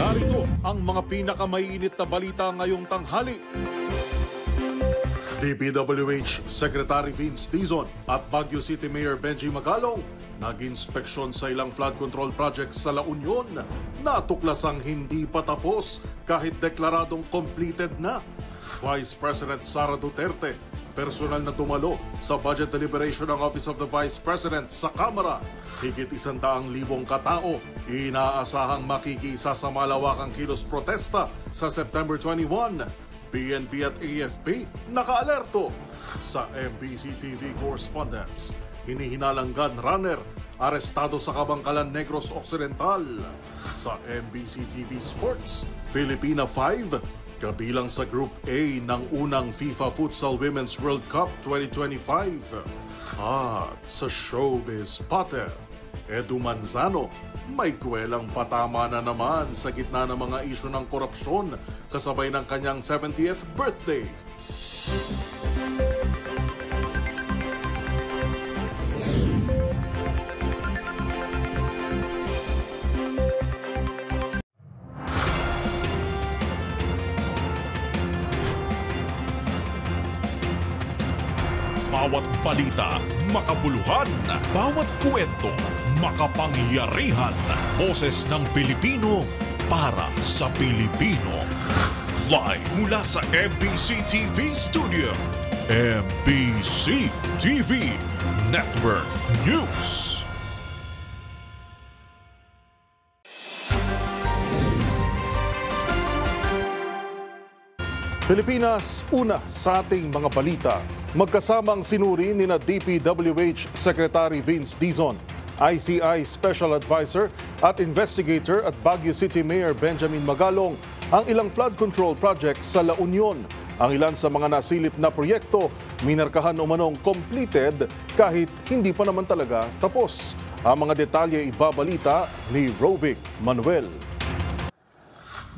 Narito ang mga pinakamainit na balita ngayong tanghali. DPWH Secretary Vince Dizon at Baguio City Mayor Benji Magalong nag-inspeksyon sa ilang flood control projects sa La Union. Natuklasang hindi pa tapos kahit deklaradong completed na. Vice President Sara Duterte personal na dumalo sa budget deliberation ng Office of the Vice President sa Kamara. Higit 100,000 katao inaasahang makikisa sa malawakang kilos protesta sa September 21. PNP at AFP nakaalerto. Sa MBC TV correspondents, hinihinalang gun runner arestado sa Kabangkalan Negros Occidental. Sa MBC TV Sports, Filipina 5 kabilang sa Group A ng unang FIFA Futsal Women's World Cup 2025. At sa Showbiz Pater, Edu Manzano may kwelang patama na naman sa gitna ng mga isyu ng korupsyon kasabay ng kanyang 70th birthday. Bawat balita, makabuluhan. Bawat kwento, makapangyarihan. Boses ng Pilipino para sa Pilipino. Live mula sa MBC TV Studio. MBC TV Network News. Pilipinas, una sa ating mga balita. Magkasamang sinuri ni DPWH Secretary Vince Dizon, ICI Special Advisor at Investigator at Baguio City Mayor Benjamin Magalong ang ilang flood control projects sa La Union. Ang ilan sa mga nasilip na proyekto, minarkahan umanong completed kahit hindi pa naman talaga tapos. Ang mga detalye ibabalita ni Rovic Manuel.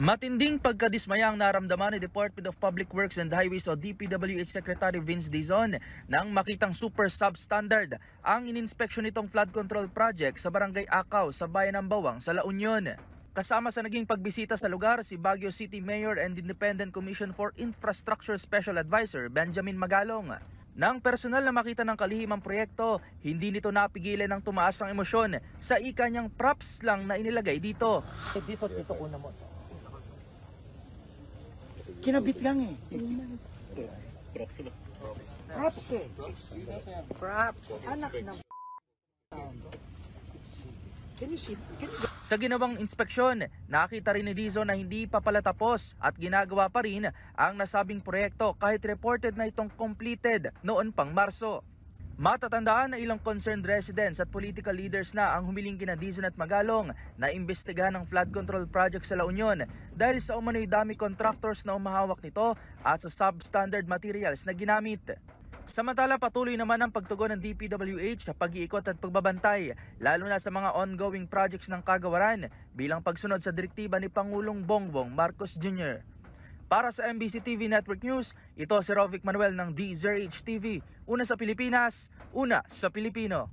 Matinding pagkadismaya ang naramdaman ni Department of Public Works and Highways o DPWH Secretary Vince Dizon nang makitang super substandard ang ininspeksyon nitong flood control project sa Barangay Akaw sa Bayan ng Bawang sa La Union. Kasama sa naging pagbisita sa lugar si Baguio City Mayor and Independent Commission for Infrastructure Special Advisor Benjamin Magalong. Nang personal na makita ng kalihimang proyekto, hindi nito napigilan ng tumaas ang emosyon sa ika niyang props lang na inilagay dito. Dito una mo. Kinabit lang eh. Props eh. Props. Anak ng Can you see? Sa ginawang inspeksyon, nakita rin ni Dizon na hindi pa pala tapos at ginagawa pa rin ang nasabing proyekto kahit reported na itong completed noon pang Marso. Matatandaan na ilang concerned residents at political leaders na ang humiling kina Dizon at Magalong na imbestigahan ang flood control project sa La Union dahil sa umano'y dami contractors na umahawak nito at sa substandard materials na ginamit. Samantala patuloy naman ang pagtugon ng DPWH sa pag-iikot at pagbabantay lalo na sa mga ongoing projects ng kagawaran bilang pagsunod sa direktiba ni Pangulong Bongbong Marcos Jr. Para sa MBC TV Network News, ito si Rovic Manuel ng DZRH TV. Una sa Pilipinas, una sa Pilipino.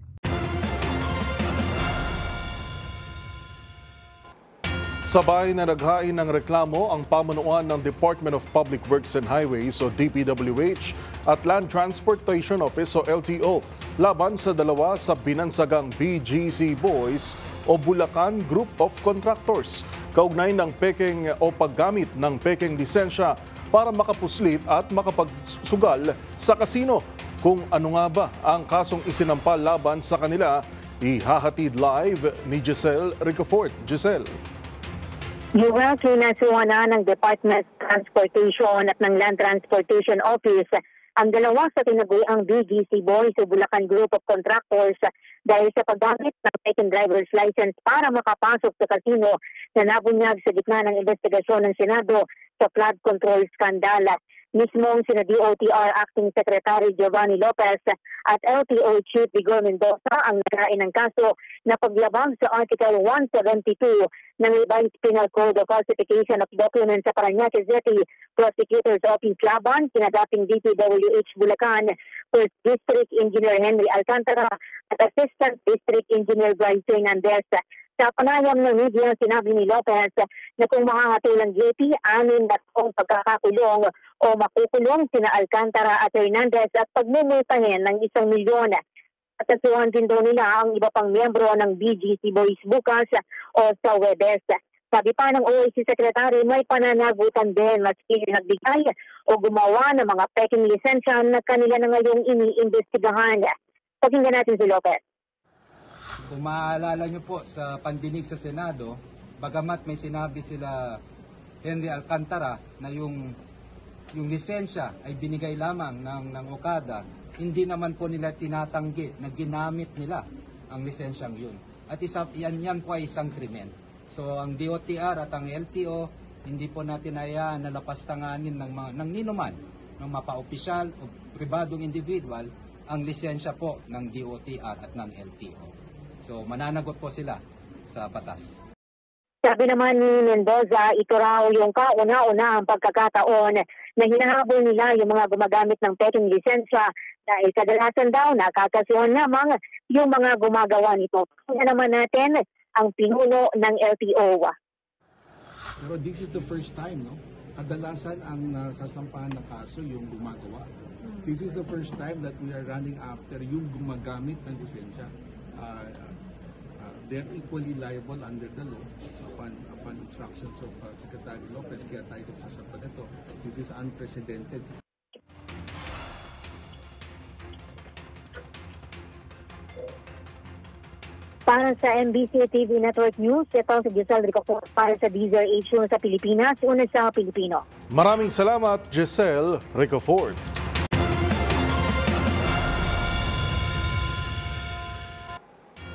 Sabay na naghain ng reklamo ang pamunuan ng Department of Public Works and Highways o DPWH at Land Transportation Office o LTO laban sa dalawa sa binansagang BGC Boys o Bulacan Group of Contractors kaugnay ng peking o paggamit ng peking lisensya para makapuslit at makapagsugal sa kasino. Kung ano nga ba ang kasong isinampal laban sa kanila, ihahatid live ni Giselle Ricafort. Giselle. Yuwel, kinasuhan na ng Department of Transportation at ng Land Transportation Office ang dalawa sa tinaguriang BGC Boys o Bulacan Group of Contractors dahil sa paggamit ng taken driver's license para makapasok sa kasino na nabunyag sa gitna ng investigasyon ng Senado sa flood control scandal. Mismong sina DOTR Acting Secretary Giovanni Lopez at LTO Chief Vigor Mendoza ang naghain ng kaso na paglabag sa Article 172 ng Revised Penal Code of Falsification of Documents sa Parañaque City Prosecutor's Office laban kina dating DPWH Bulacan First District Engineer Henry Alcantara at Assistant District Engineer Bryce Hernandez. Sa panayam ng media, sinabi ni Lopez na kung makakatulang JP, 6 na taong pagkakakulong o makukulong sina Alcantara at Hernandez at pagmumultahin ng 1 milyon. Atasuhan din daw nila ang iba pang miyembro ng BGC Boys bukas o sa Webes. Sabi pa ng OIC Secretary, may pananagutan din maski nagbigay o gumawa ng mga peking lisensya na kanila na ngayong iniimbestigahan. Pakinggan natin si Lopez. Kung maaalala nyo po sa pandinig sa Senado, bagamat may sinabi sila Henry Alcantara na yung lisensya ay binigay lamang ng Okada, hindi naman po nila tinatanggi na ginamit nila ang lisensyang yun. At yan po ay isang krimen. So ang DOTR at ang LTO, hindi po natin hayaan na lapastanganin ng ninuman, ng mapa-opisyal o pribadong individual, ang lisensya po ng DOTR at ng LTO. So mananagot po sila sa batas. Sabi naman ni Mendoza, ito raw yung kauna-una ang pagkakataon na hinahabol nila yung mga gumagamit ng peking lisensya dahil kadalasan daw nakakasuhan lamang yung mga gumagawa nito. Kaya naman natin ang pinuno ng LTO. Pero this is the first time, no? Kadalasan ang nasasampahan na kaso yung gumagawa. This is the first time that we are running after yung gumagamit ng lisensya. They're equally liable under the law upon instructions of Secretary Lopez. Kaya tayo nagsasapan ito. This is unprecedented. Para sa MBC TV Network News, ito si Giselle Ricofort para sa DZRH sa Pilipinas, una sa Pilipino. Maraming salamat, Giselle Ricofort.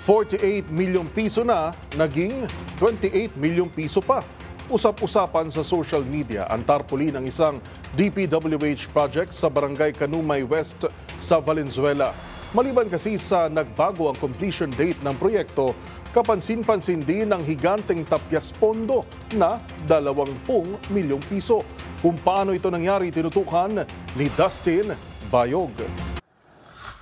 ₱48 milyong na naging 28 milyong piso pa. Usap-usapan sa social media ang tarpaulin ng isang DPWH project sa Barangay Canumay West sa Valenzuela. Maliban kasi sa nagbago ang completion date ng proyekto, kapansin-pansin din ang higanteng tapyas pondo na 20 milyong piso. Kung paano ito nangyari, tinutukan ni Dustin Bayog.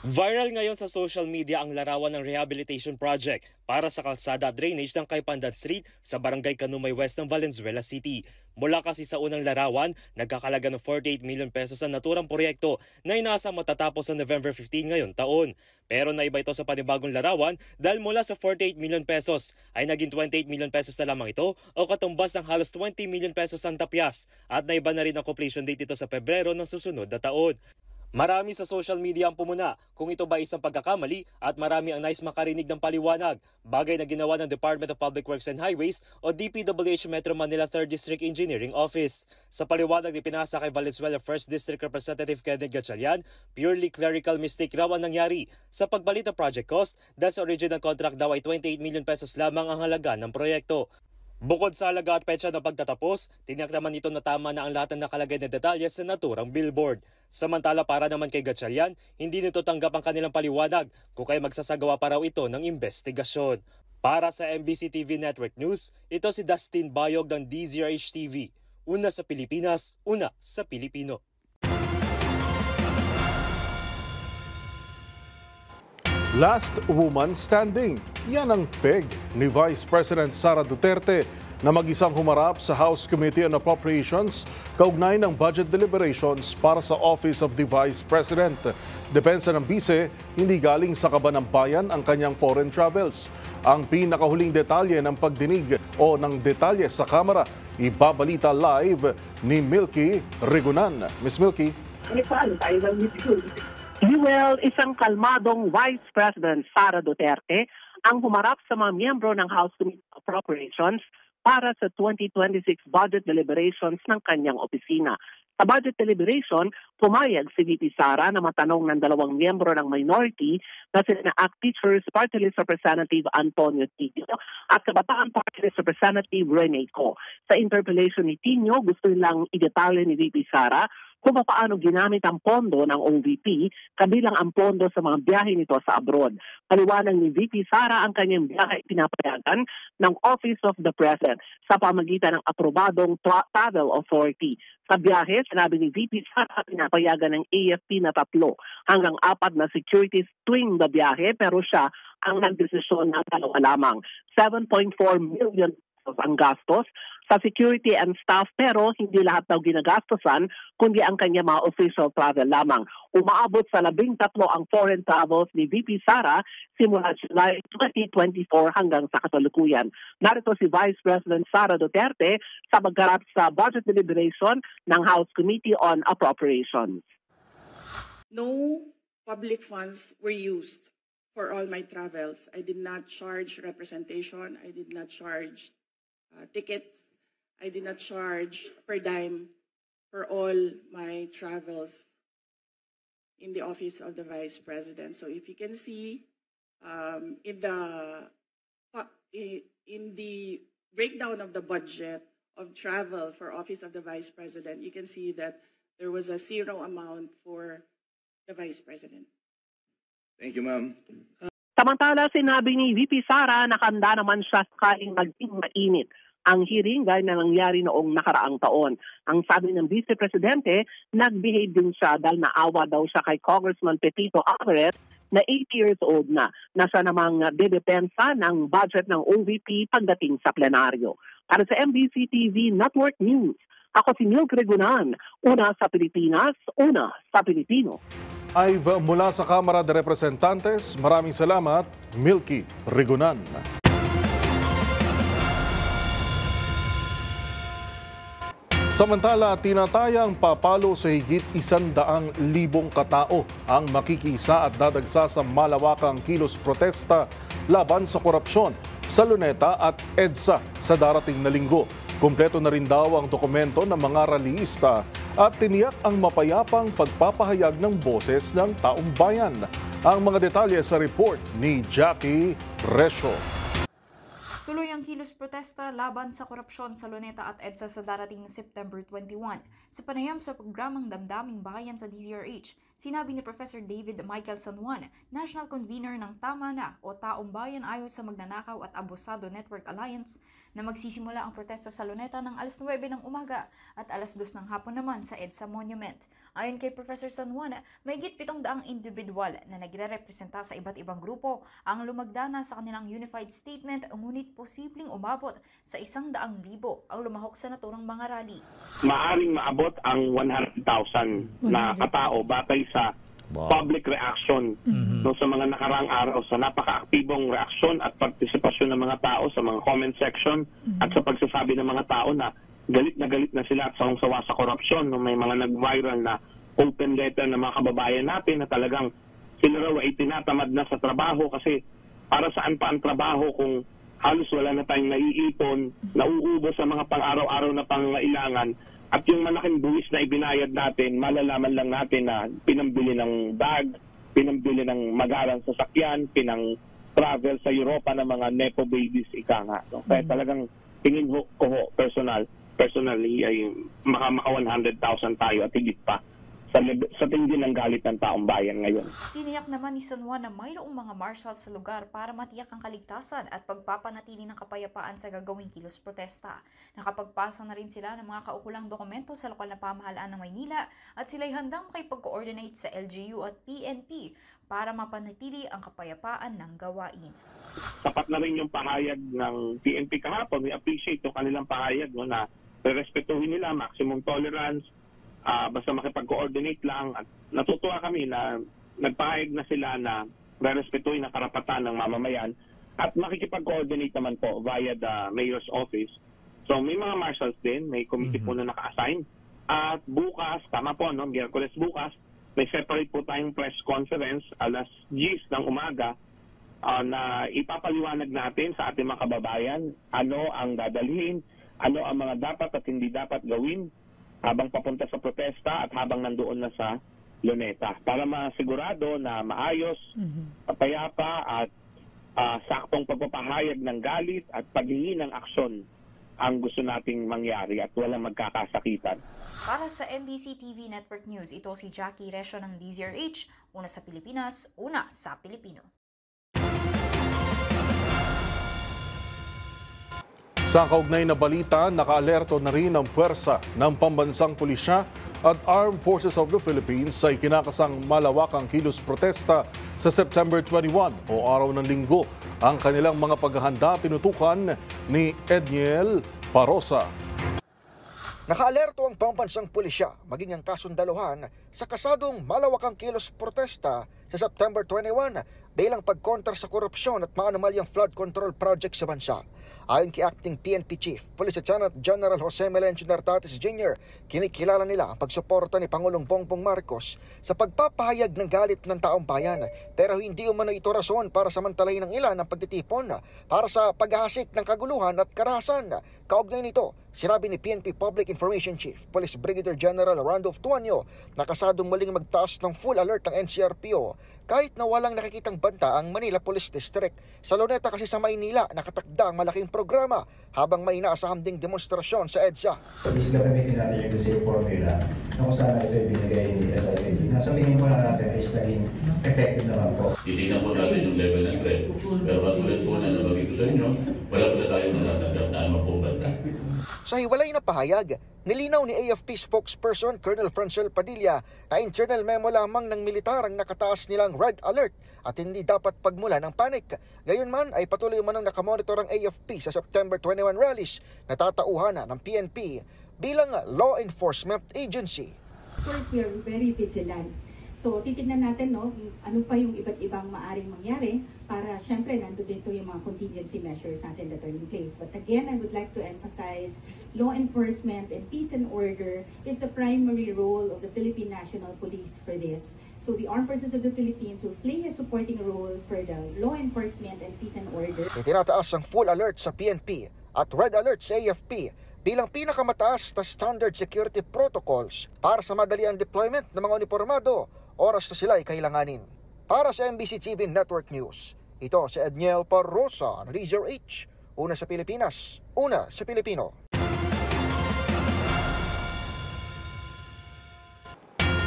Viral ngayon sa social media ang larawan ng rehabilitation project para sa kalsada at drainage ng Kaypandan Street sa Barangay Canumay West ng Valenzuela City. Mula kasi sa unang larawan, nagkakalaga ng 48 million pesos ang naturang proyekto na inaasang matatapos sa November 15 ngayon taon. Pero naiba ito sa panibagong larawan dahil mula sa 48 million pesos ay naging 28 million pesos na lamang ito o katumbas ng halos 20 million pesos ang tapyas at naiba na rin ang completion date ito sa Pebrero ng susunod na taon. Marami sa social media ang pumuna kung ito ba isang pagkakamali at marami ang nais makarinig ng paliwanag, bagay na ginawa ng Department of Public Works and Highways o DPWH Metro Manila 3rd District Engineering Office. Sa paliwanag na pinasa kay Valenzuela 1st District Representative Kenneth Gatchalian, purely clerical mistake raw ang nangyari sa pagbalit ng project cost dahil sa original contract daw ay 28 million pesos lamang ang halaga ng proyekto. Bukod sa halaga at petsa ng pagtatapos, tiniyak naman ito na tama na ang lahat ng nakalagay na detalye sa naturang billboard. Samantala para naman kay Gatchalian, hindi nito tanggap ang kanilang paliwanag kung kaya magsasagawa pa raw ito ng investigasyon. Para sa MBC TV Network News, ito si Dustin Bayog ng DZRH TV. Una sa Pilipinas, una sa Pilipino. Last woman standing. Yan ang peg ni Vice President Sara Duterte na mag-isang humarap sa House Committee on Appropriations kaugnay ng budget deliberations para sa Office of the Vice President. Depensa ng bise, hindi galing sa kaban ng bayan ang kanyang foreign travels. Ang pinakahuling detalye ng pagdinig o ng detalye sa Kamara, ibabalita live ni Milky Rigunan. Miss Milky. Well, isang kalmadong Vice President Sara Duterte ang humarap sa mga miyembro ng House Committee on Appropriations para sa 2026 budget deliberations ng kanyang opisina. Sa budget deliberation, pumayag si VP Sara na matanong ng dalawang miyembro ng minority na sina ACT Teachers Party List Representative Antonio Tino at Kabataan Party List Representative Rene Co. Sa interpellation ni Tino, gusto nilang idetalye ni VP Sara kung paano ginamit ang pondo ng OVP kabilang ang pondo sa mga biyahe nito sa abroad. Paliwanag ni VP Sara, ang kanyang biyahe pinapayagan ng Office of the President sa pamagitan ng aprobadong Travel Authority. Sa biyahe, sinabi ni VP Sara, pinapayagan ng AFP na 3 hanggang 4 na securities tuwing na biyahe, pero siya ang nagdesisyon ng 2 lamang. 7.4 million ang gastos sa security and staff, pero hindi lahat daw ginagastosan kundi ang kanya mga official travel lamang. Umaabot sa 13 ang foreign travels ni VP Sara simula July 2024 hanggang sa kasalukuyan. Narito si Vice President Sara Duterte sa pagharap sa budget deliberation ng House Committee on Appropriations. No public funds were used for all my travels. I did not charge representation. I did not charge tickets. I did not charge per dime for all my travels in the Office of the Vice President. So if you can see in the breakdown of the budget of travel for Office of the Vice President, you can see that there was a 0 amount for the Vice President. Thank you, ma'am. Samantala, sinabi ni VP Sara na handa naman siya sakaling maging mainit ang hearing gaya na nangyari noong nakaraang taon. Ang sabi ng Vice Presidente, nag-behave din siya dahil naawa daw siya kay Congressman Pepito Alvarez na 80 years old na siya namang dedepensa ng budget ng OVP pagdating sa plenaryo. Para sa MBC TV Network News, ako si Milky Regunan, una sa Pilipinas, una sa Pilipino. Ive mula sa Kamara de Representantes, maraming salamat, Milky Regunan. Samantala, tinatayang papalo sa higit 100,000 katao ang makikisa at dadagsa sa malawakang kilos protesta laban sa korupsyon sa Luneta at EDSA sa darating na linggo. Kumpleto na rin daw ang dokumento ng mga rallyista at tiniyak ang mapayapang pagpapahayag ng boses ng taong bayan. Ang mga detalye sa report ni Jackie Resho. Tuloy ang kilos protesta laban sa korupsyon sa Luneta at EDSA sa darating na September 21. Sa panayam sa programang Damdaming Bayan sa DZRH, sinabi ni Professor David Michael San Juan, National Convener ng Tama Na o Taong Bayan Ayos sa Magnanakaw at Abusado Network Alliance, na magsisimula ang protesta sa Luneta ng alas 9 ng umaga at alas 2 ng hapon naman sa EDSA Monument. Ayon kay Professor San Juan, may higit 700 individual na nagre-representa sa iba't ibang grupo ang lumagdana sa kanilang unified statement, ngunit posibleng umabot sa 100,000 ang lumahok sa naturang mga rally. Maaring maabot ang 100,000 na katao batay sa public reaction no, sa mga nakaraang araw, sa napaka-aktibong reaksyon at partisipasyon ng mga tao sa mga comment section at sa pagsasabi ng mga tao na galit na sila at sawang-sawa sa korupsyon. No, may mga nag-viral na open letter ng mga kababayan natin na talagang sila raw ay tinatamad na sa trabaho kasi para saan pa ang trabaho kung halos wala na tayong naiipon, nauubos sa mga pang-araw-araw na pangangailangan. At yung malaking buwis na ibinayad natin, malalaman lang natin na pinambili ng bag, pinambili ng magarang sasakyan, pinang-travel sa Europa ng mga nepo babies, ika nga. No? Kaya talagang tingin ko personally ay maka 100,000 tayo at higit pa sa tindi ng galit ng taong bayan ngayon. Tiniyak naman ni San Juan na mayroong mga marshals sa lugar para matiyak ang kaligtasan at pagpapanatili ng kapayapaan sa gagawing kilos protesta. Nakapagpasa na rin sila ng mga kaukulang dokumento sa lokal na pamahalaan ng Maynila at sila'y handang makipag-coordinate sa LGU at PNP para mapanatili ang kapayapaan ng gawain. Sapat na rin yung pahayag ng PNP kahapon. We appreciate yung kanilang pahayag no, na respetuhin nila maximum tolerance, basta makipag-coordinate lang. At natutuwa kami na nagpahayag na sila na respetuhin ang karapatan ng mamamayan at makikipag-coordinate naman po via the mayor's office. So may mga marshals din, may committee po na naka-assign. At bukas, tama po, no, Miyerkules bukas, may separate po tayong press conference alas 10 ng umaga na ipapaliwanag natin sa ating mga kababayan ano ang dadalhin, ano ang mga dapat at hindi dapat gawin habang papunta sa protesta at habang nandoon na sa Luneta. Para masigurado na maayos, payapa at saktong pagpapahayag ng galit at paghingi ng aksyon ang gusto nating mangyari at walang magkakasakitan. Para sa MBC TV Network News, ito si Jackie Resio ng DZRH, una sa Pilipinas, una sa Pilipino. Sa kaugnay na balita, nakaalerto na rin ang puwersa ng pambansang pulisya at Armed Forces of the Philippines sa ikinakasang malawakang kilos protesta sa September 21 o araw ng linggo. Ang kanilang mga paghahanda tinutukan ni Edniel Parosa. Nakaalerto ang pambansang pulisya maging ang kasundaluhan sa kasadong malawakang kilos protesta sa September 21 bilang pagkontra sa korupsyon at maanumalyang flood control project sa bansa. Ayon kay Acting PNP Chief, Police Lieutenant General Jose Melencio Nartates Jr., kinikilala nila ang pagsuporta ni Pangulong Bongbong Marcos sa pagpapahayag ng galit ng taong bayan, pero hindi umano ito rason para samantalahin ng ilan ang pagtitipon para sa paghahasik ng kaguluhan at karahasan. Kaugnay nito, sinabi ni PNP Public Information Chief, Police Brigadier General Randolph Tuanyo, na kasadong muling magtaas ng full alert ng NCRPO kahit na walang nakikitang banta ang Manila Police District. Sa Luneta kasi sa Maynila, nakatakda ang malaking programa habang may inaasahang ding demonstrasyon sa EDSA. Please gagamitin natin yung the same formula na kung saan ito ibinigay ni SID. Nasa tingin po na natin is naging effective naman po. Titignan po natin yung level ng threat. Pero katulad po na nabagay ko sa inyo, wala po na tayong natatanggap na anong pong banta. Sa hiwalay na pahayag, nilinaw ni AFP spokesperson Colonel Francel Padilla na internal memo lamang ng militar ang nakataas nilang red alert at hindi dapat pagmula ng panic. Gayunman ay patuloy manang nakamonitor ang AFP sa September 21 rallies na tatauhanan ng PNP bilang law enforcement agency. Of course, we are very vigilant. So, titignan natin ano pa yung iba't ibang maaring mangyari para syempre nandun dito yung mga contingency measures natin that are in place. But again, I would like to emphasize law enforcement and peace and order is the primary role of the Philippine National Police for this. So the Armed Forces of the Philippines will play a supporting role for the law enforcement and peace and order. Itinataas ang full alert sa PNP at red alert sa AFP bilang pinakamataas na standard security protocols para sa madaliang deployment ng mga uniformado oras na sila ay kailanganin. Para sa MBC TV Network News, ito si Edniel Parosa ng DZRH, una sa Pilipinas, una sa Pilipino.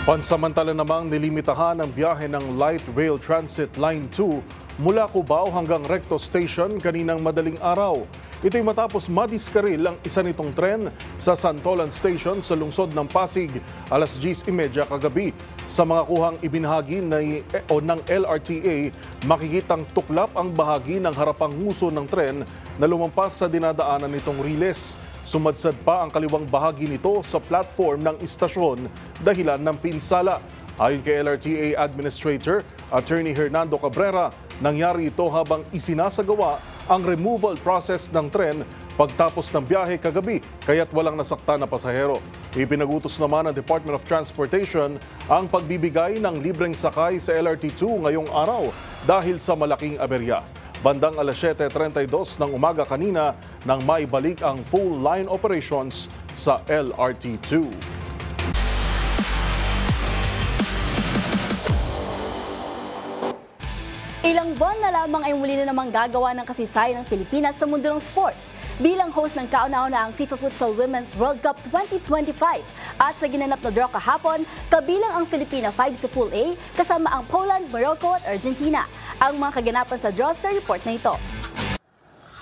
Pansamantala namang nilimitahan ang biyahe ng Light Rail Transit Line 2 mula Cubao hanggang Recto Station kaninang madaling araw. Ito'y matapos madiskaril ang isa nitong tren sa Santolan Station sa lungsod ng Pasig alas 10:30 kagabi. Sa mga kuhang ibinahagi ng LRTA, makikitang tuklap ang bahagi ng harapang nguso ng tren na lumampas sa dinadaanan nitong riles. Sumadsad pa ang kaliwang bahagi nito sa platform ng istasyon dahilan ng pinsala. Ayon kay LRTA Administrator Attorney Hernando Cabrera, nangyari ito habang isinasagawa ang removal process ng tren pagtapos ng biyahe kagabi kaya't walang nasaktan na pasahero. Ipinagutos naman ng Department of Transportation ang pagbibigay ng libreng sakay sa LRT2 ngayong araw dahil sa malaking aberya. Bandang alas 7:32 ng umaga kanina nang maibalik ang full line operations sa LRT2. Ilang buwan na lamang ay muli na namang gagawa ng kasaysayan ng Pilipinas sa mundo ng sports bilang host ng kauna-una ang FIFA Futsal Women's World Cup 2025. At sa ginanap na draw kahapon, kabilang ang Filipina 5 sa Pool A kasama ang Poland, Morocco at Argentina. Ang mga kaganapan sa draw sa report na ito.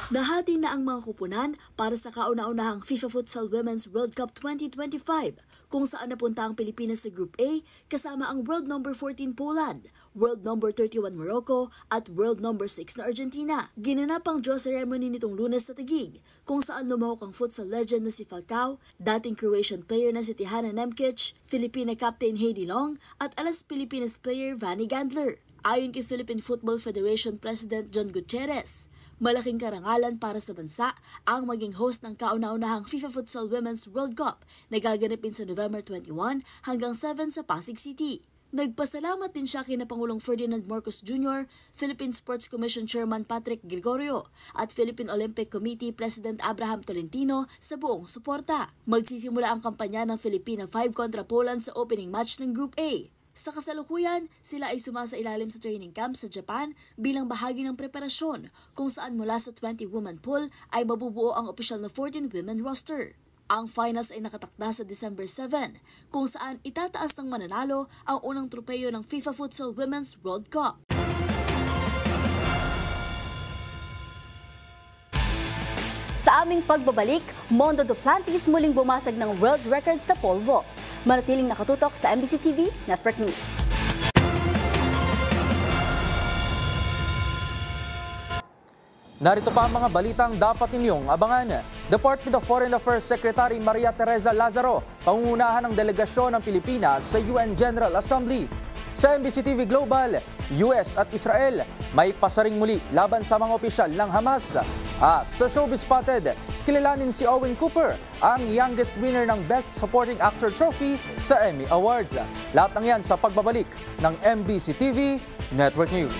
Nahati na ang mga kupunan para sa kauna-unahang FIFA Futsal Women's World Cup 2025 kung saan napunta ang Pilipinas sa Group A kasama ang World Number 14 Poland, World Number 31 Morocco at World Number 6 na Argentina. Ginanap ang draw ceremony nitong Lunes sa Taguig kung saan lumahok ang futsal legend na si Falcao, dating Croatian player na si Tihana Nemcic, Filipina captain Heidi Long at alas Pilipinas player Vanny Gandler. Ayon kay Philippine Football Federation President John Gutierrez, malaking karangalan para sa bansa ang maging host ng kauna-unahang FIFA Futsal Women's World Cup na gaganapin sa November 21 hanggang 7 sa Pasig City. Nagpasalamat din siya kina Pangulong Ferdinand Marcos Jr., Philippine Sports Commission Chairman Patrick Gregorio at Philippine Olympic Committee President Abraham Tolentino sa buong suporta. Magsisimula ang kampanya ng Filipina 5 kontra Poland sa opening match ng Group A. Sa kasalukuyan, sila ay sumasailalim sa training camp sa Japan bilang bahagi ng preparasyon kung saan mula sa 20-woman pool ay mabubuo ang opisyal na 14-women roster. Ang finals ay nakatakda sa December 7 kung saan itataas ng mananalo ang unang tropeyo ng FIFA Futsal Women's World Cup. Sa aming pagbabalik, Mondo Duplantis muling bumasag ng world record sa pole vault. Manatiling nakatutok sa MBC TV Network News. Narito pa ang mga balitang dapat ninyong abangan. Department of Foreign Affairs Secretary Maria Teresa Lazaro, pangungunahan ng delegasyon ng Pilipinas sa UN General Assembly. Sa MBC TV Global, US at Israel may pasaring muli laban sa mga opisyal ng Hamas. At sa Showbiz Spotted, kilalanin si Owen Cooper, ang youngest winner ng Best Supporting Actor Trophy sa Emmy Awards. Lahat ng yan sa pagbabalik ng MBC TV Network News.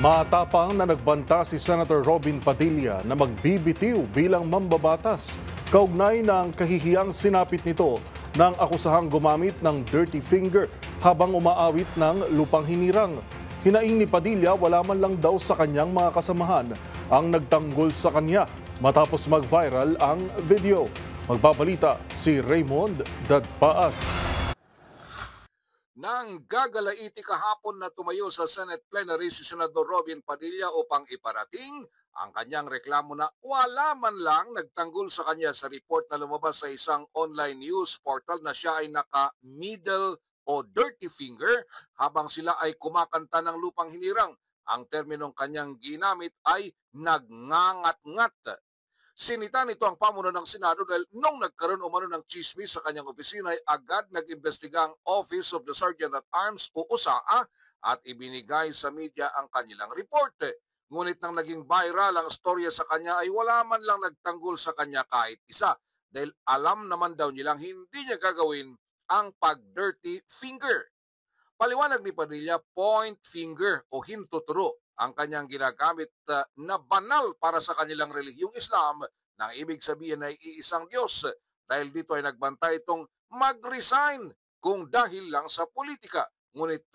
Matapang na nagbanta si Senator Robin Padilla na magbibitiw bilang mambabatas kaugnay ng kahihiyang sinapit nito ng akusahang gumamit ng dirty finger habang umaawit ng lupang hinirang. Hinaing ni Padilla wala man lang daw sa kanyang mga kasamahan ang nagtanggol sa kanya matapos mag-viral ang video. Magbabalita si Raymond Dadpaas. Nang gagalaiti kahapon na tumayo sa Senate plenary si Senador Robin Padilla upang iparating ang kanyang reklamo na wala man lang nagtanggol sa kanya sa report na lumabas sa isang online news portal na siya ay naka-middle o dirty finger habang sila ay kumakanta ng lupang hinirang. Ang terminong kanyang ginamit ay nagngangat-ngat. Sinita nito ang pamuno ng Senado dahil nung nagkaroon umano ng chismis sa kanyang opisina ay agad nag-imbestiga ang Office of the Sergeant at Arms o OSAA at ibinigay sa media ang kanilang report. Ngunit nang naging viral ang storya sa kanya ay wala man lang nagtanggol sa kanya kahit isa dahil alam naman daw nilang hindi niya gagawin ang pag-dirty finger. Paliwanag ni Padilla, point finger o hintuturo ang kanyang ginagamit na banal para sa kanilang relihiyong Islam na ibig sabihin ay iisang Diyos. Dahil dito ay nagbantay itong mag-resign kung dahil lang sa politika. Ngunit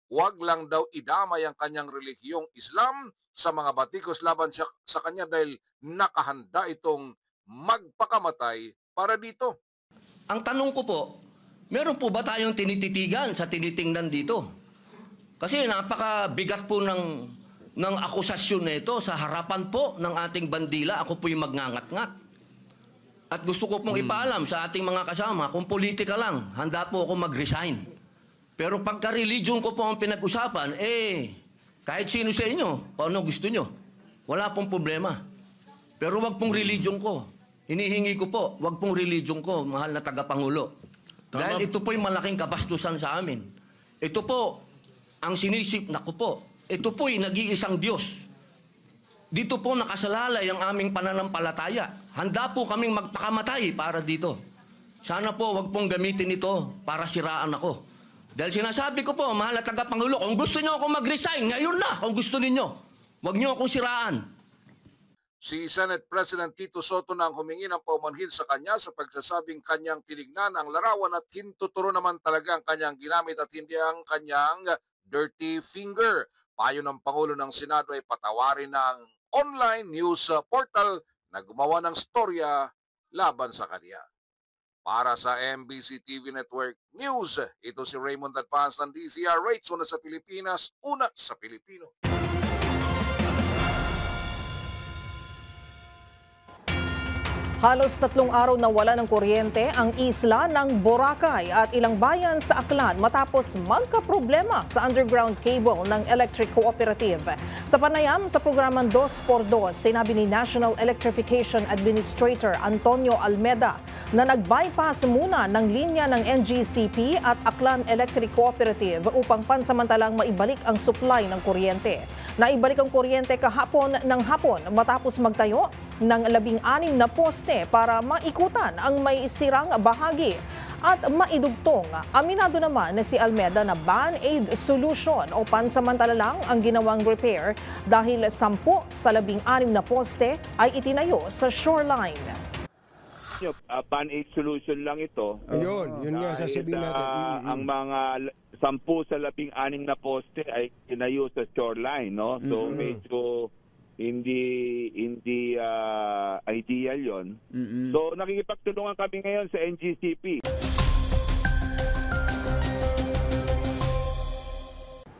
wag lang daw idamay ang kanyang relihiyong Islam sa mga batikos laban sa kanya dahil nakahanda itong magpakamatay para dito. Ang tanong ko po, meron po ba tayong tinititigan sa tinitingnan dito? Kasi napakabigat po ng akusasyon na ito sa harapan po ng ating bandila. Ako po yung magngangat-ngat. At gusto ko pong ipaalam sa ating mga kasama, kung politika lang, handa po ako mag-resign. Pero pagka-religion ko po ang pinag-usapan, kahit sino sa inyo, kung ano gusto nyo, wala pong problema. Pero wag pong religion ko. Hinihingi ko po, wag pong religion ko, mahal na tagapangulo. Dahil ito po yung malaking kabastusan sa amin. Ito po ang sinisip na ko po. Ito po'y nag-iisang Diyos. Dito po nakasalalay ang aming pananampalataya. Handa po kaming magpakamatay para dito. Sana po wag pong gamitin ito para siraan ako. Dahil sinasabi ko po, mahal na tagapangulo, kung gusto niyo ako mag-resign, ngayon na kung gusto ninyo. Wag niyo akong siraan. Si Senate President Tito Soto nang humingi ng paumanhin sa kanya sa pagsasabing kanyang tinignan ang larawan at hintuturo naman talaga ang kanyang ginamit at hindi ang kanyang dirty finger. Payo ng Pangulo ng Senado ay patawarin ng online news portal na gumawa ng storya laban sa kanya. Para sa MBC TV Network News, ito si Raymond Dadpaas ng DZR Rates, una sa Pilipinas, una sa Pilipino. Halos 3 araw na wala ng kuryente ang isla ng Boracay at ilang bayan sa Aklan matapos magkaproblema sa underground cable ng Electric Cooperative. Sa panayam sa programang 2x2, sinabi ni National Electrification Administrator Antonio Almeda na nag-bypass muna ng linya ng NGCP at Aklan Electric Cooperative upang pansamantalang maibalik ang supply ng kuryente. Naibalik ang kuryente kahapon ng hapon matapos magtayo ng 16 na poste para maikutan ang may sirang bahagi at maidugtong. Aminado naman si Almeda na band-aid solution o pansamantala lang ang ginawang repair dahil 10 sa 16 na poste ay itinayo sa shoreline. Band-aid solution lang ito. Ayun, yun nga sasabihin natin. Ang mga 10 sa 16 na poste ay tinayo sa shoreline, no? So medyo hindi ideal yon. So nakikipagtulungan kami ngayon sa NGCP.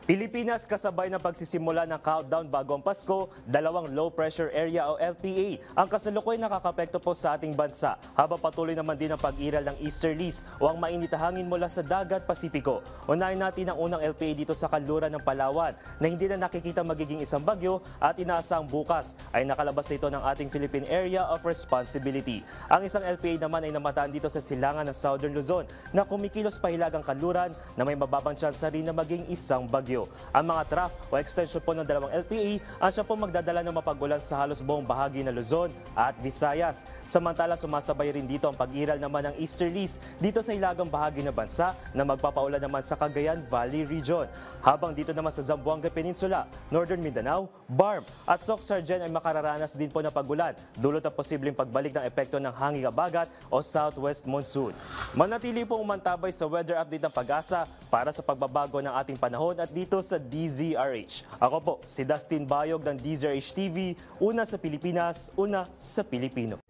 Pilipinas kasabay ng pagsisimula ng countdown bago ang Pasko, 2 low pressure area o LPA ang kasalukuy nakakapekto po sa ating bansa habang patuloy naman din ang pag-iral ng easterlies o ang mainit na hangin mula sa dagat Pasipiko. Unahin natin ang unang LPA dito sa kanluran ng Palawan na hindi na nakikita magiging isang bagyo at inaasang bukas ay nakalabas na ito ng ating Philippine Area of Responsibility. Ang isang LPA naman ay namataan dito sa silangan ng Southern Luzon na kumikilos pahilagang kanluran na may mababang tsansa rin na maging isang bagyo. Ang mga trough o extension po ng 2 LPA ang siya po magdadala ng mapag-ulan sa halos buong bahagi ng Luzon at Visayas. Samantala sumasabay rin dito ang pag-iral naman ng easterlies dito sa hilagang bahagi ng bansa na magpapaulan naman sa Cagayan Valley Region. Habang dito naman sa Zamboanga Peninsula, Northern Mindanao, Barm at Soc-Sargen ay makararanas din po ng pag-ulan dulot ang posibleng pagbalik ng epekto ng hanging habagat o southwest monsoon. Manatili po umantabay sa weather update ng Pag-asa para sa pagbabago ng ating panahon at dito sa DZRH. Ako po, si Dustin Bayog ng DZRH TV, una sa Pilipinas, una sa Pilipino.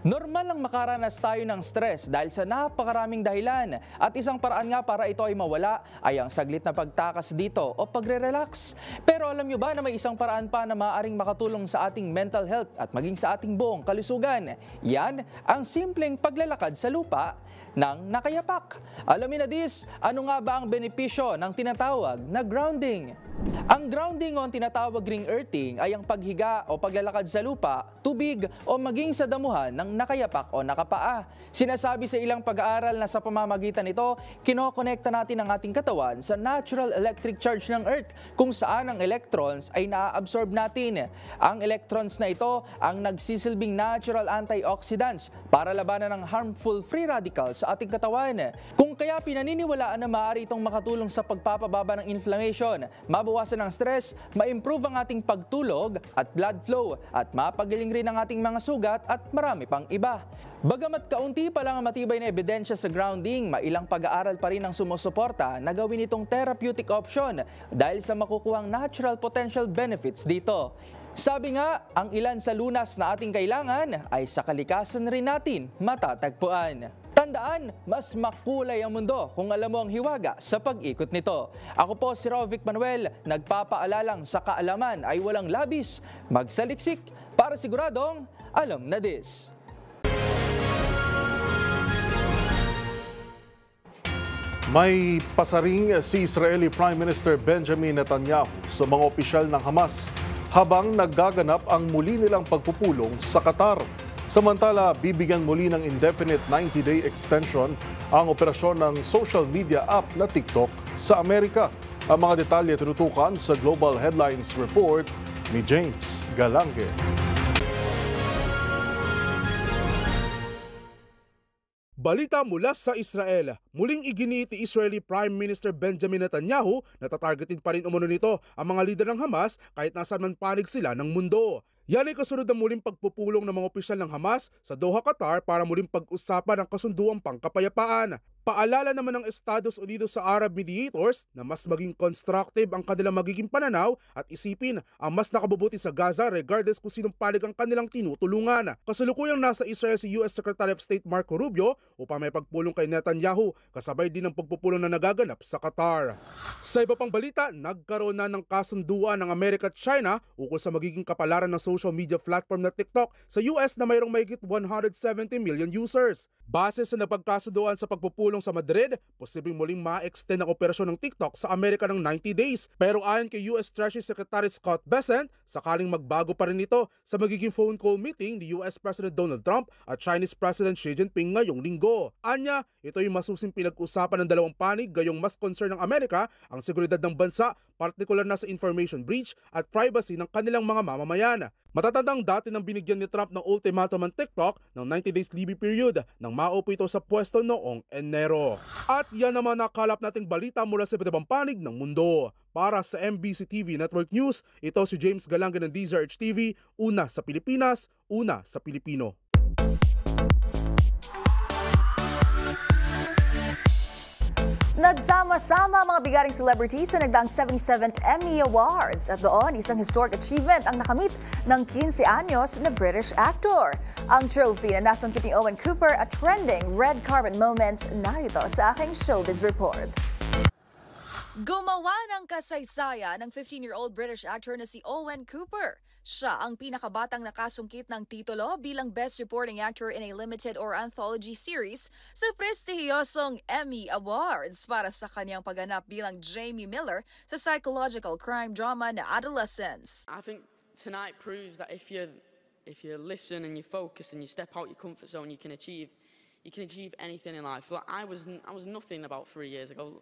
Normal lang makaranas tayo ng stress dahil sa napakaraming dahilan at isang paraan nga para ito ay mawala ay ang saglit na pagtakas dito o pagre-relax. Pero alam nyo ba na may isang paraan pa na maaaring makatulong sa ating mental health at maging sa ating buong kalusugan? Yan ang simpleng paglalakad sa lupa ng nakayapak. Alamin na dis, ano nga ba ang benepisyo ng tinatawag na grounding? Ang grounding o ang tinatawag ring earthing ay ang paghiga o paglalakad sa lupa, tubig o maging sa damuhan ng nakayapak o nakapaa. Sinasabi sa ilang pag-aaral na sa pamamagitan nito, kinokonekta natin ang ating katawan sa natural electric charge ng Earth kung saan ang electrons ay naa-absorb natin. Ang electrons na ito ang nagsisilbing natural antioxidants para labanan ng harmful free radicals sa ating katawan. Kung kaya pinaniniwalaan na maaari itong makatulong sa pagpapababa ng inflammation, mabawasan ang stress, ma-improve ang ating pagtulog at blood flow at mapagaling rin ang ating mga sugat at marami pang iba. Bagamat kaunti pa lang ang matibay na ebidensya sa grounding, mailang pag-aaral pa rin ang sumusuporta na gawin itong therapeutic option dahil sa makukuhang natural potential benefits dito. Sabi nga, ang ilan sa lunas na ating kailangan ay sa kalikasan rin natin matatagpuan. Tandaan, mas makulay ang mundo kung alam mo ang hiwaga sa pag-ikot nito. Ako po si Rovic Manuel, nagpapaalalang sa kaalaman ay walang labis, magsaliksik para siguradong alam na dis. May pasaring si Israeli Prime Minister Benjamin Netanyahu sa mga opisyal ng Hamas habang naggaganap ang muli nilang pagpupulong sa Qatar. Samantala, bibigyan muli ng indefinite 90-day extension ang operasyon ng social media app na TikTok sa Amerika. Ang mga detalye tinutukan sa Global Headlines Report ni James Galange. Balita mula sa Israel, muling iginiit ni Israeli Prime Minister Benjamin Netanyahu na tatargetin pa rin umano nito ang mga lider ng Hamas kahit nasaan man panig sila ng mundo. Yan ay kasunod ng muling pagpupulong ng mga opisyal ng Hamas sa Doha, Qatar para muling pag-usapan ang kasunduang pangkapayapaan. Paalala naman ng Estados Unidos sa Arab mediators na mas maging constructive ang kanilang magiging pananaw at isipin ang mas nakabubuti sa Gaza regardless kung sinong panig ang kanilang tinutulungan. Kasalukuyang nasa Israel si US Secretary of State Marco Rubio upang may pagpulong kay Netanyahu kasabay din ng pagpupulong na nagaganap sa Qatar. Sa iba pang balita, nagkaroon na ng kasunduan ng Amerika at China ukol sa magiging kapalaran ng social media platform na TikTok sa US na mayroong mahigit 170 million users. Base sa napagkasunduan sa pagpupulong Pangulong sa Madrid, posibleng muling ma-extend ang operasyon ng TikTok sa Amerika ng 90 days. Pero ayon kay US Treasury Secretary Scott Bessent, sakaling magbago pa rin ito sa magiging phone call meeting ni US President Donald Trump at Chinese President Xi Jinping ngayong linggo. Anya, ito yung masusing pinag-usapan ng dalawang panig gayong mas concern ng Amerika ang seguridad ng bansa, partikular na sa information breach at privacy ng kanilang mga mamamayan. Matatandang dati nang binigyan ni Trump ng ultimatum ang TikTok ng 90 days leave period nang maupo ito sa pwesto noong Enero. At yan naman nakalap nating balita mula sa iba't ibang panig ng mundo. Para sa MBC TV Network News, ito si James Galanga ng DZRH TV, una sa Pilipinas, una sa Pilipino. Nagsama-sama mga bigaring celebrities sa nagdaang 77th Emmy Awards at doon isang historic achievement ang nakamit ng 15 anyos na British actor. Ang trophy na nasungkit ni Owen Cooper at trending red carpet moments, narito sa aking showbiz report. Gumawa ng kasaysayan ng 15-year-old British actor na si Owen Cooper. Siya ang pinakabatang nakasungkit ng titulo bilang Best Supporting Actor in a Limited or Anthology Series sa prestihiyosong Emmy Awards para sa kanyang pagganap bilang Jamie Miller sa psychological crime drama na Adolescence. I think tonight proves that if you listen and you focus and you step out your comfort zone, you can achieve anything in life. Like I was nothing about 3 years ago.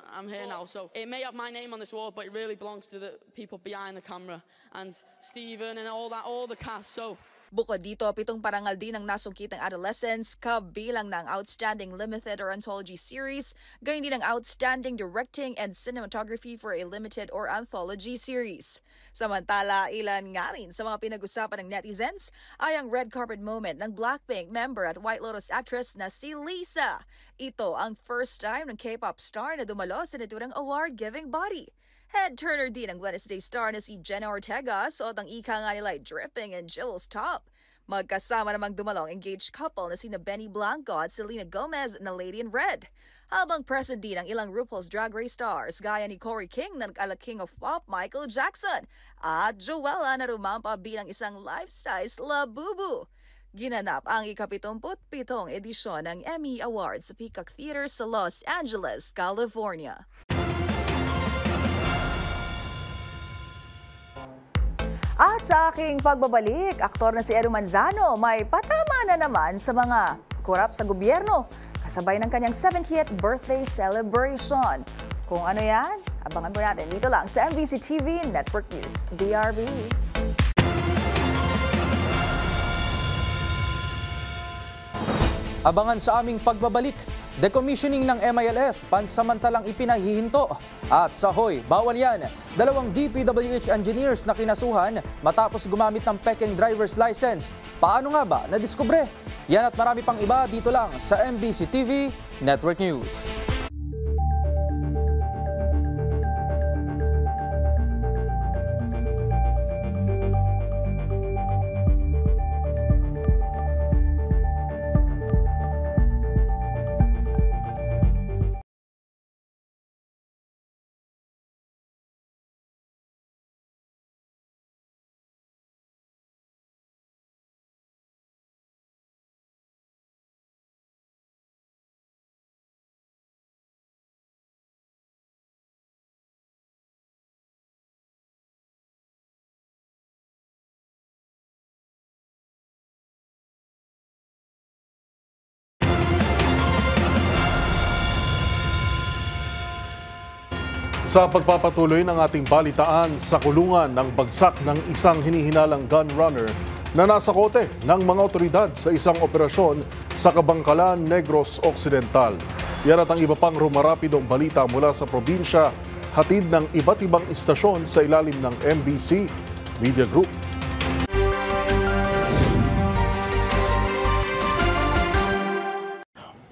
I'm here now, so it may have my name on this wall, but it really belongs to the people behind the camera and Stephen and all the cast. So bukod dito, 7 parangal din ang nasungkit ng Adolescence, kabilang ng Outstanding Limited or Anthology Series, gayon din ang Outstanding Directing and Cinematography for a Limited or Anthology Series. Samantala, ilan nga rin sa mga pinag-usapan ng netizens ay ang red carpet moment ng Blackpink member at White Lotus actress na si Lisa. Ito ang first time ng K-pop star na dumalo sa naturang award-giving body. Head-turner din ang Wednesday star na si Jenna Ortega, suot ang ika nga nila ay dripping and jewels top. Magkasama namang dumalong engaged couple na sina Benny Blanco at Selena Gomez na Lady in Red. Habang present din ang ilang RuPaul's Drag Race stars gaya ni Corey King na nag-ala King of Pop Michael Jackson at Joella na rumampa bilang isang life-size Labubu. Ginanap ang ika-77 edisyon ng Emmy Awards sa Peacock Theater sa Los Angeles, California. At sa aking pagbabalik, aktor na si Edu Manzano may patama na naman sa mga korap sa gobyerno kasabay ng kanyang 70th birthday celebration. Kung ano yan, abangan po natin dito lang sa MBC TV Network News, BRB. Abangan sa aming pagbabalik, decommissioning ng MILF, pansamantalang ipinahihinto. At sa Hoy, bawal yan. 2 DPWH engineers na kinasuhan matapos gumamit ng peking driver's license. Paano nga ba nadiskubre? Yan at marami pang iba dito lang sa MBC TV Network News. Sa pagpapatuloy ng ating balitaan, sa kulungan ng bagsak ng isang hinihinalang gun runner na nasa kote ng mga otoridad sa isang operasyon sa Kabangkalan, Negros Occidental. Yan at ang iba pang rumarapidong balita mula sa probinsya, hatid ng iba't ibang istasyon sa ilalim ng MBC Media Group.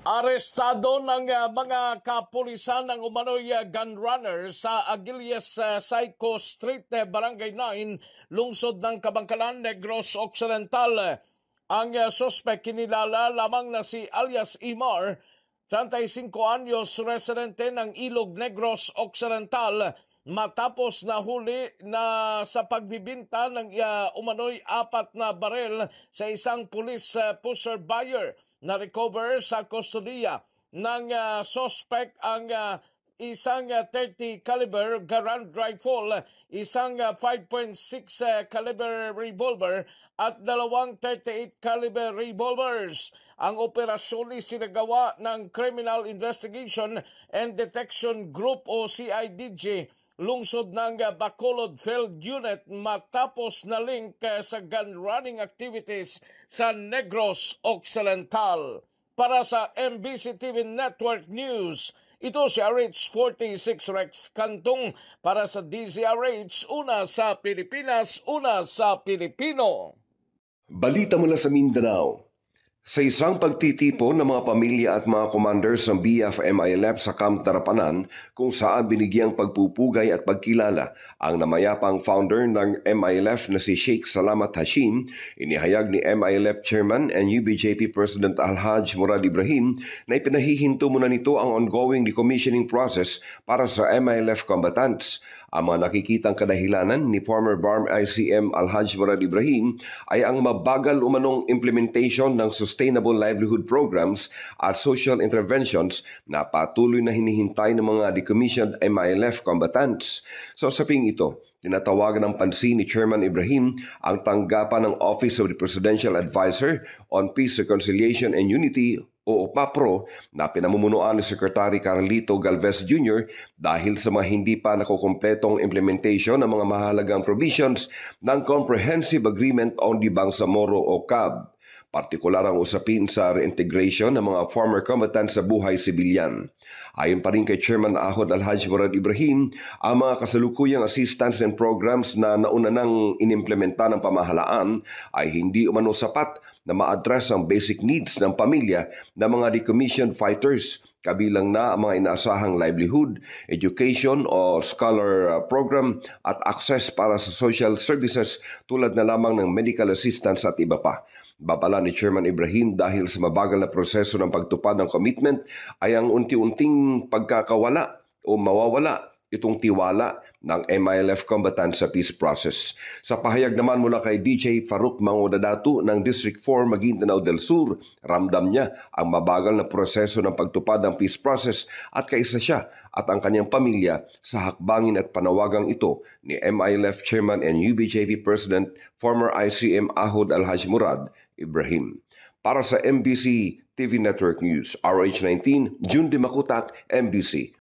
Arestado ng mga kapulisan ng umano'y gun runner sa Aguilias Psycho Street, Barangay 9, lungsod ng Kabangkalan, Negros Occidental. Ang suspect kinilala lamang na si alias Imar, 35 anyos, residente ng Ilog, Negros Occidental, matapos nahuli na sa pagbibinta ng umano'y 4 na barel sa isang police pusher buyer na recover sa kustodiya ng suspect ang isang 30 caliber Garand rifle, isang 5.6 caliber revolver at dalawang 38 caliber revolvers. Ang operasyon ay sinagawa ng Criminal Investigation and Detection Group o CIDG lungsod ng Bacolod Field Unit matapos na link sa gun running activities sa Negros Occidental. Para sa MBC TV Network News, ito si RH46 Rex Cantong para sa DZRH, una sa Pilipinas, una sa Pilipino. Balita mula sa Mindanao. Sa isang pagtitipon ng mga pamilya at mga commanders ng BF-MILF sa Camp Tarapanan kung saan binigyang pagpupugay at pagkilala ang namayapang founder ng MILF na si Sheikh Salamat Hashim, inihayag ni MILF Chairman and UBJP President Alhaj Murad Ibrahim na ipinahihinto muna nito ang ongoing decommissioning process para sa MILF combatants. Ang mga nakikitang kadahilanan ni former BARM ICM Alhaj Murad Ibrahim ay ang mabagal umanong implementation ng Sustainable Livelihood Programs at social interventions na patuloy na hinihintay ng mga decommissioned MILF combatants. Sa usaping ito, tinatawagan ng pansin ni Chairman Ibrahim ang tanggapan ng Office of the Presidential Advisor on Peace, Reconciliation and Unity o PAPRO na pinamumunuan ni Secretary Carlito Galvez Jr. dahil sa mga hindi pa nakukumpletong implementation ng mga mahalagang provisions ng Comprehensive Agreement on the Bangsamoro o CAB. Partikular ang usapin sa reintegration ng mga former combatants sa buhay sibilyan. Ayon pa rin kay Chairman Ahod Alhaj Murad Ibrahim, ang mga kasalukuyang assistance and programs na nauna nang inimplementa ng pamahalaan ay hindi umano sapat na ma-address ang basic needs ng pamilya ng mga decommissioned fighters, kabilang na ang mga inaasahang livelihood, education o scholar program at access para sa social services tulad na lamang ng medical assistance at iba pa. Babala ni Chairman Ibrahim dahil sa mabagal na proseso ng pagtupad ng commitment ay ang unti-unting pagkakawala o mawawala itong tiwala ng MILF combatants sa peace process. Sa pahayag naman mula kay DJ Farouk Mangodadatu ng District 4 Maguindanao del Sur, ramdam niya ang mabagal na proseso ng pagtupad ng peace process at kaisa siya at ang kanyang pamilya sa hakbangin at panawagang ito ni MILF Chairman and UBJP President, former ICM Ahod Alhaj Murad Ibrahim. Para sa MBC TV Network News, RH19, June Dimakutak, MBC.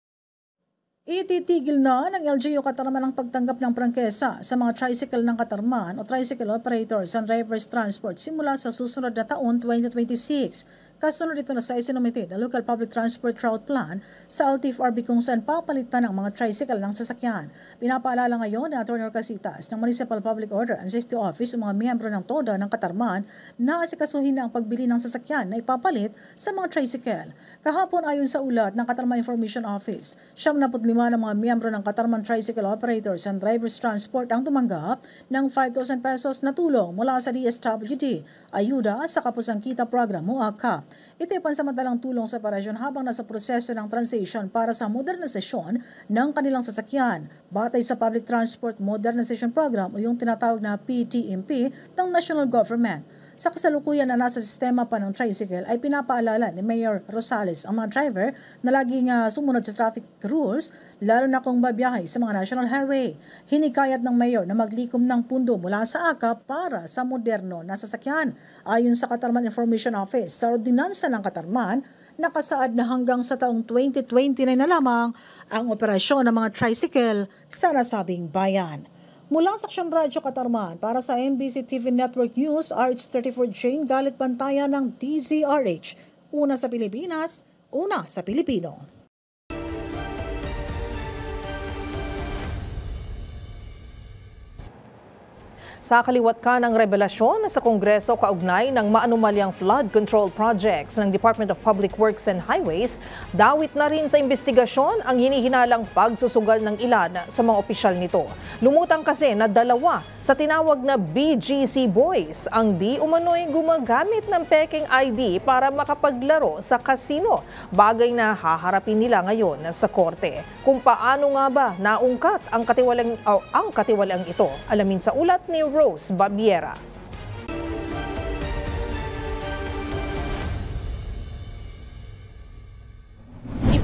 Ititigil na ng LGU Katarman ang pagtanggap ng prangkesa sa mga tricycle ng Katarman o tricycle operators and drivers transport simula sa susunod na taon 2026. Kasunod ito na sa isinumitid na Local Public Transport Route Plan sa LTFRB kung saan papalitan ng mga tricycle ng sasakyan. Pinapaalala ngayon ni Atty. Casitas ng Municipal Public Order and Safety Office ang mga miyembro ng TODA ng Katarman na asikasuhin na ang pagbili ng sasakyan na ipapalit sa mga tricycle. Kahapon ayon sa ulat ng Katarman Information Office, 75 ng mga miyembro ng Katarman Tricycle Operators and Drivers Transport ang tumanggap ng 5,000 pesos na tulong mula sa DSWD, Ayuda sa Kapusang Kita Program o AKA. Ito ay pansamantalang tulong sa operasyon habang nasa proseso ng transition para sa modernisasyon ng kanilang sasakyan, batay sa Public Transport Modernization Program o yung tinatawag na PTMP ng National Government. Sa kasalukuyan na nasa sistema pa ng tricycle ay pinapaalala ni Mayor Rosales ang mga driver na laging sumunod sa traffic rules, lalo na kung babiyahe sa mga national highway. Hinikayat ng Mayor na maglikom ng pundo mula sa AKA para sa moderno na sasakyan. Ayon sa Katarman Information Office, sa ordinansa ng Katarman, nakasaad na hanggang sa taong 2029 na lamang ang operasyon ng mga tricycle sa nasabing bayan. Mula sa Aksyon Radyo Katarman, para sa MBC TV Network News, RH34 Jane Galit Bantayan ng DZRH. Una sa Pilipinas, una sa Pilipino. Sa kaliwat ka ng revelasyon sa Kongreso kaugnay ng maanumalyang flood control projects ng Department of Public Works and Highways, dawit na rin sa investigasyon ang hinihinalang pagsusugal ng ilan sa mga opisyal nito. Lumutang kasi na 2 sa tinawag na BGC Boys ang di umano'y gumagamit ng peking ID para makapaglaro sa casino, bagay na haharapin nila ngayon sa korte. Kung paano nga ba naungkat ang katiwaliang ito, alamin sa ulat ni Rose Babiera.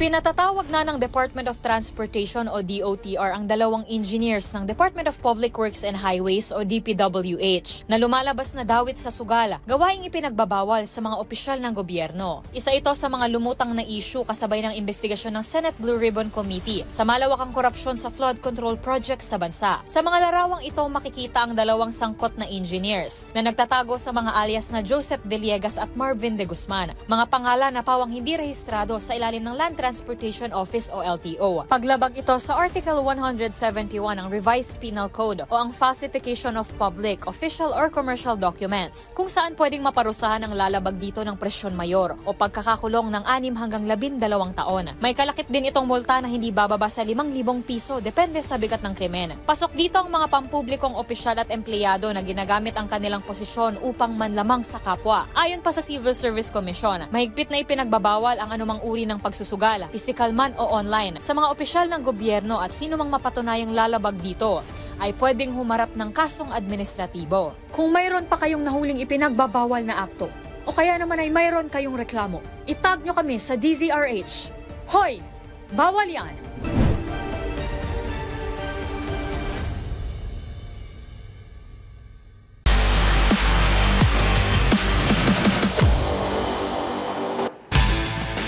Ipinatatawag na ng Department of Transportation o DOTR ang dalawang engineers ng Department of Public Works and Highways o DPWH na lumalabas na dawit sa sugal, gawaing ipinagbabawal sa mga opisyal ng gobyerno. Isa ito sa mga lumutang na issue kasabay ng investigasyon ng Senate Blue Ribbon Committee sa malawakang korupsyon sa flood control projects sa bansa. Sa mga larawang ito makikita ang dalawang sangkot na engineers na nagtatago sa mga alias na Joseph Villegas at Marvin de Guzman, mga pangalan na pawang hindi rehistrado sa ilalim ng Land Transportation Office o LTO. Paglabag ito sa Article 171 ng Revised Penal Code o ang falsification of public, official or commercial documents, kung saan pwedeng maparusahan ang lalabag dito ng presyon mayor o pagkakakulong ng 6 hanggang 12 taon. May kalakip din itong multa na hindi bababa sa 5,000 piso depende sa bigat ng krimen. Pasok dito ang mga pampublikong opisyal at empleyado na ginagamit ang kanilang posisyon upang manlamang sa kapwa. Ayon pa sa Civil Service Commission, mahigpit na ipinagbabawal ang anumang uri ng pagsusugal, pisikal man o online, sa mga opisyal ng gobyerno at sino mang mapatunayang lalabag dito ay pwedeng humarap ng kasong administratibo. Kung mayroon pa kayong nahuling ipinagbabawal na akto, o kaya naman ay mayroon kayong reklamo, itag nyo kami sa DZRH. Hoy! Bawal yan!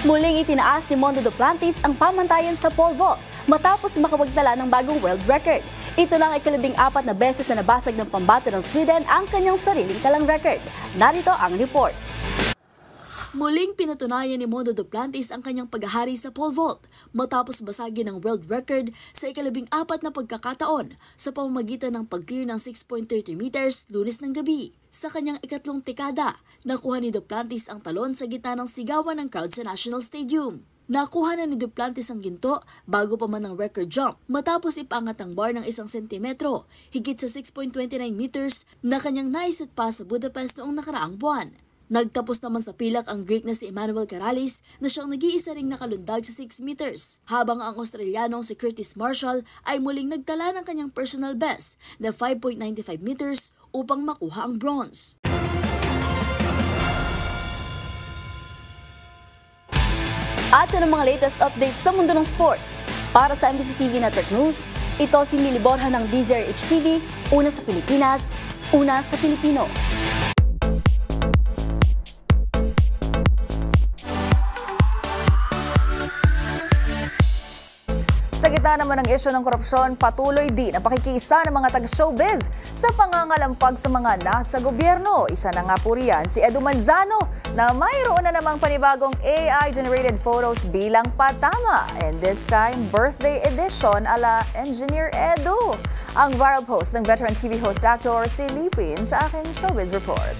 Muling itinaas ni Mondo Duplantis ang pamantayan sa pole vault matapos makapagtala ng bagong world record. Ito lang ay 14 na beses na nabasag ng pambato ng Sweden ang kanyang sariling talang record. Narito ang report. Muling pinatunayan ni Mondo Duplantis ang kanyang paghahari sa pole vault matapos basagin ang world record sa 14 na pagkakataon sa pamamagitan ng pag-clear ng 6.30 meters Lunes ng gabi. Sa kanyang ikatlong dekada, nakuha ni Duplantis ang talon sa gitna ng sigawan ng crowd sa National Stadium. Nakuha na ni Duplantis ang ginto bago pa man ang record jump matapos ipangat ang bar ng 1 sentimetro, higit sa 6.29 meters na kanyang naiset pa sa Budapest noong nakaraang buwan. Nagtapos naman sa pilak ang Greek na si Emmanuel Karalis na siyang nag-iisa ring nakalundag sa 6 meters, habang ang Australianong si Curtis Marshall ay muling nagtala ng kanyang personal best na 5.95 meters upang makuha ang bronze. At yun ang mga latest updates sa mundo ng sports. Para sa MBC TV Network News, ito si Mili Borja ng DZRH TV, una sa Pilipinas, una sa Pilipino. Sa gitna naman ng isyu ng korupsyon, patuloy din ang pakikiisa ng mga taga-showbiz sa pangangalampag sa mga nasa gobyerno. Isa na nga po riyan si Edu Manzano na mayroon na namang panibagong AI-generated photos bilang patama. And this time, birthday edition ala Engineer Edu. Ang viral post ng veteran TV host actor si Lipin sa aking showbiz report.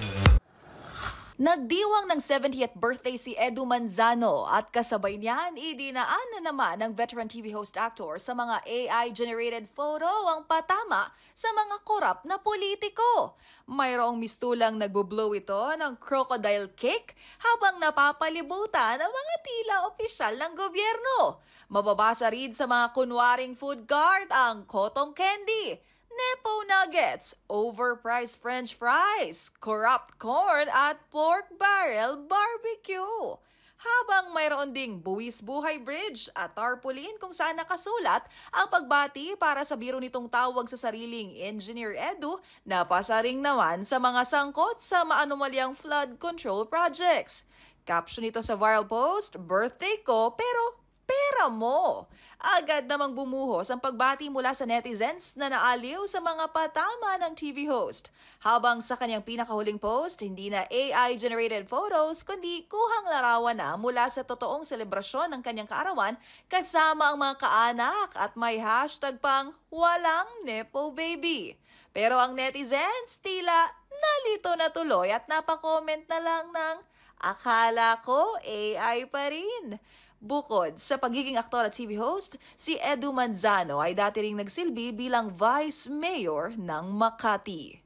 Nagdiwang ng 70th birthday si Edu Manzano at kasabay niyan, idinaan na naman ng veteran TV host actor sa mga AI-generated photo ang patama sa mga korap na politiko. Mayroong mistulang nagbo-blow ito ng crocodile kick habang napapalibutan ang mga tila opisyal ng gobyerno. Mababasa rin sa mga kunwaring food cart ang cotton candy, Nepo nuggets, overpriced french fries, corrupt corn at pork barrel barbecue. Habang mayroon ding buwis buhay bridge at tarpaulin kung saan nakasulat ang pagbati para sa biro nitong tawag sa sariling Engineer Edu na pasaring naman sa mga sangkot sa maanumalyang flood control projects. Caption nito sa viral post, birthday ko pero pera mo. Agad namang bumuhos ang pagbati mula sa netizens na naaliw sa mga patama ng TV host. Habang sa kanyang pinakahuling post, hindi na AI-generated photos kundi kuhang larawan na mula sa totoong selebrasyon ng kanyang kaarawan kasama ang mga kaanak at may hashtag pang walang Nepo Baby. Pero ang netizens tila nalito na tuloy at napakomment na lang ng akala ko AI pa rin. Bukod sa pagiging aktor at TV host, si Edu Manzano ay dati ring nagsilbi bilang Vice Mayor ng Makati.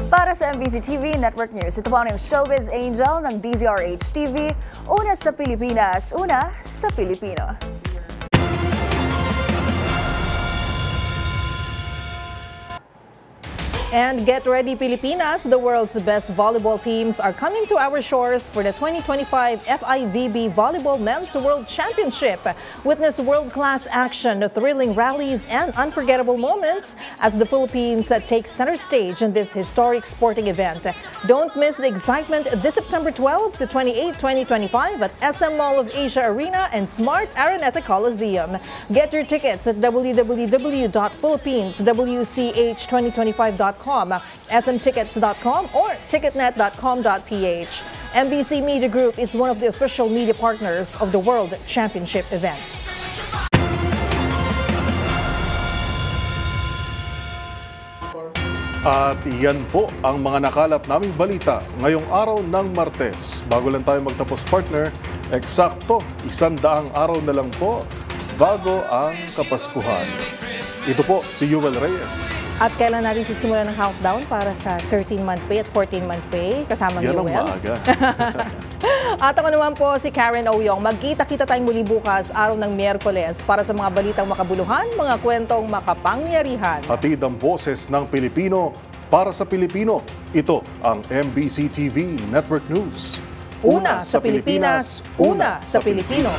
Para sa MBC TV Network News, ito po ang Showbiz Angel ng DZRH TV, una sa Pilipinas, una sa Pilipino. And get ready, Pilipinas! The world's best volleyball teams are coming to our shores for the 2025 FIVB Volleyball Men's World Championship. Witness world-class action, thrilling rallies, and unforgettable moments as the Philippines take center stage in this historic sporting event. Don't miss the excitement this September 12 to 28, 2025 at SM Mall of Asia Arena and Smart Araneta Coliseum. Get your tickets at www.philippines.wch2025.com, smtickets.com, or ticketnet.com.ph. MBC Media Group is one of the official media partners of the World Championship event. At iyan po ang mga nakalap naming balita ngayong araw ng Martes. Bago lang tayo magtapos, partner, eksakto 100 araw na lang po bago ang Kapaskuhan. Ito po si Yuel Reyes. At kailan natin sisimulan ng countdown para sa 13-month pay at 14-month pay kasama ni Yuel? Yan ang maaga. At ako naman po si Karen Ouyong. Magkita-kita tayong muli bukas, araw ng Miyerkules, para sa mga balitang makabuluhan, mga kwentong makapangyarihan. Hatid ang boses ng Pilipino para sa Pilipino. Ito ang MBC TV Network News. Una sa Pilipinas, una sa Pilipino.